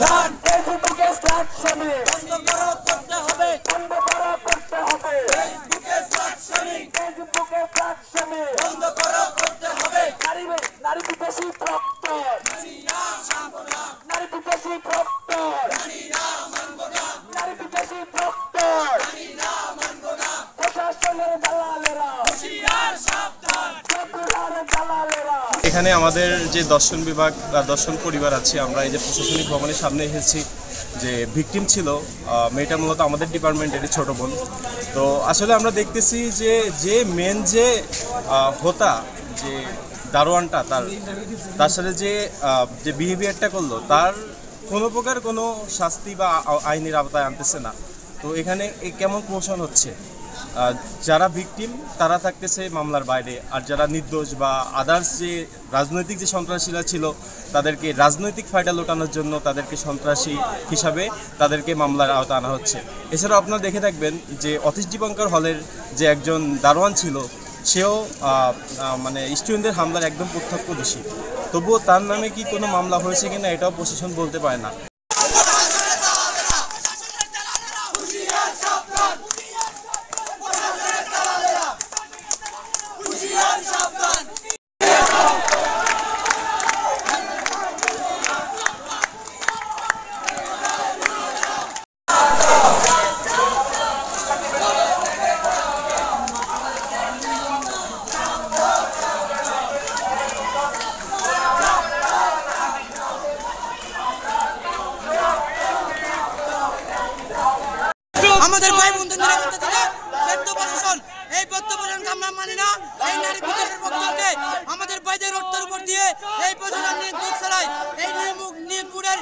সাবধান ফেসবুকে স্লাট শামিং বন্ধ করো করতে হবে বন্ধ করো করতে হবে ফেসবুকে স্লাট শামিং বন্ধ করো করতে হবে নারী বিদেশি প্রক্টর নারী বিদেশি প্রক্টর নারী বিদেশি প্রক্টর প্রশাসনের দালালেরা হুঁশিয়ার সাবধান দালালেরা। এখানে আমাদের যে দর্শন বিভাগ বা দর্শন পরিবার আছে, আমরা এই যে প্রশাসনিক ভবনের সামনে এসেছি, যে ভিকটিম ছিল মেয়েটা মূলত আমাদের ডিপার্টমেন্টেরই ছোট বোন। তো আসলে আমরা দেখতেছি যে মেন যে হোতা যে দারোয়ানটা তার সাথে যে বিহেভিয়ারটা করলো, তার কোনো প্রকার কোনো শাস্তি বা আইনের আওতায় আনতেছে না। তো এখানে কেমন প্রহসন হচ্ছে, যারা ভিকটিম তারা থাকতেছে মামলার বাইরে, আর যারা নির্দোষ বা আদার্স যে রাজনৈতিক যে সন্ত্রাসীরা ছিল তাদেরকে রাজনৈতিক ফায়দা লোটানোর জন্য তাদেরকে সন্ত্রাসী হিসাবে তাদেরকে মামলার আওতা আনা হচ্ছে। এছাড়াও আপনারা দেখে থাকবেন যে অতীশ দীপঙ্কর হলের যে একজন দারোয়ান ছিল, সেও মানে স্টুডেন্টদের হামলার একদম প্রত্যক্ষদর্শী। তবুও তার নামে কি কোনো মামলা হয়েছে কিনা এটাও প্রশাসন বলতে পারে না। আমাদের ভাই বন্ধুদের নিরাপত্তা থেকে ব্যর্থ প্রশাসন, এই ব্যর্থ প্রশাসনকে আমরা মানি না। এই নারী বিদেশের পক্ষকে আমাদের ভাইদের রক্তের উপর দিয়ে এই প্রশাসন নিয়োগ চালায়। এই নিয়োগের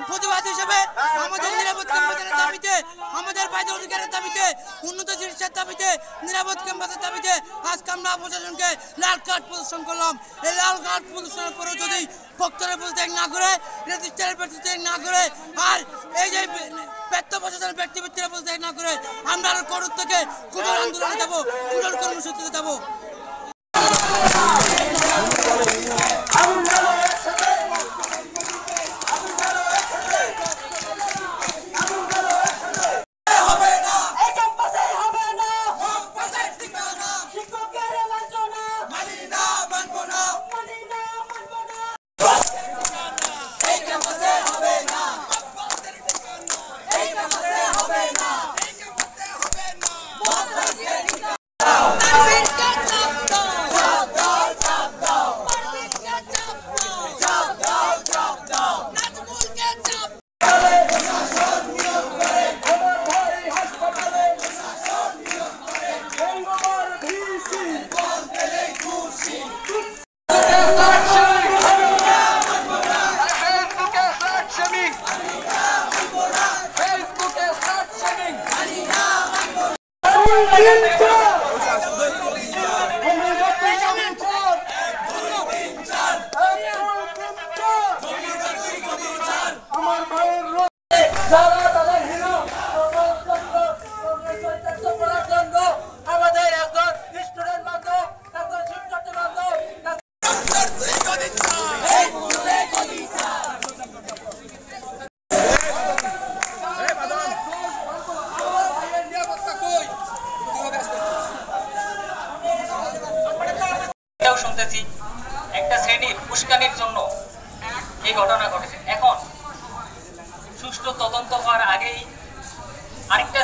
প্রতিবাদ হিসেবে আমাদের নিরাপদ ক্যাম্পাসের দাবিতে, আমাদের ভাইদের অধিকারের দাবিতে, উন্নত চিকিৎসার দাবিতে, নিরাপদ ক্যাম্পাসের দাবিতে আজকে আমরা প্রশাসনকে লাল কার্ড প্রদর্শন করলাম। এই লাল কার্ড প্রদর্শনের পরেও যদি ভক্তরা পদত্যাগ না করে, রেজিস্ট্রারের পদত্যাগ না করে, আর এই যে ব্যর্থ প্রশাসনের ব্যক্তিবৃত্তিরা পদত্যাগ না করে, আমরা আরো কঠোর থেকে কঠোর আন্দোলনে যাবো, কঠোর কর্মসূচিতে যাবো। শুনতেছি একটা শ্রেণীর উস্কানির জন্য এই ঘটনা ঘটেছে। এখন সুষ্ঠু তদন্ত হওয়ার আগেই আরেকটা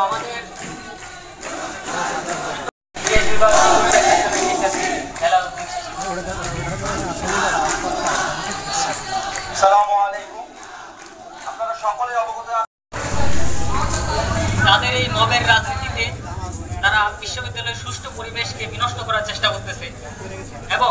আমাদের তাদের এই মবের রাজনীতিতে তারা বিশ্ববিদ্যালয়ের সুষ্ঠু পরিবেশকে বিনষ্ট করার চেষ্টা করতেছে এবং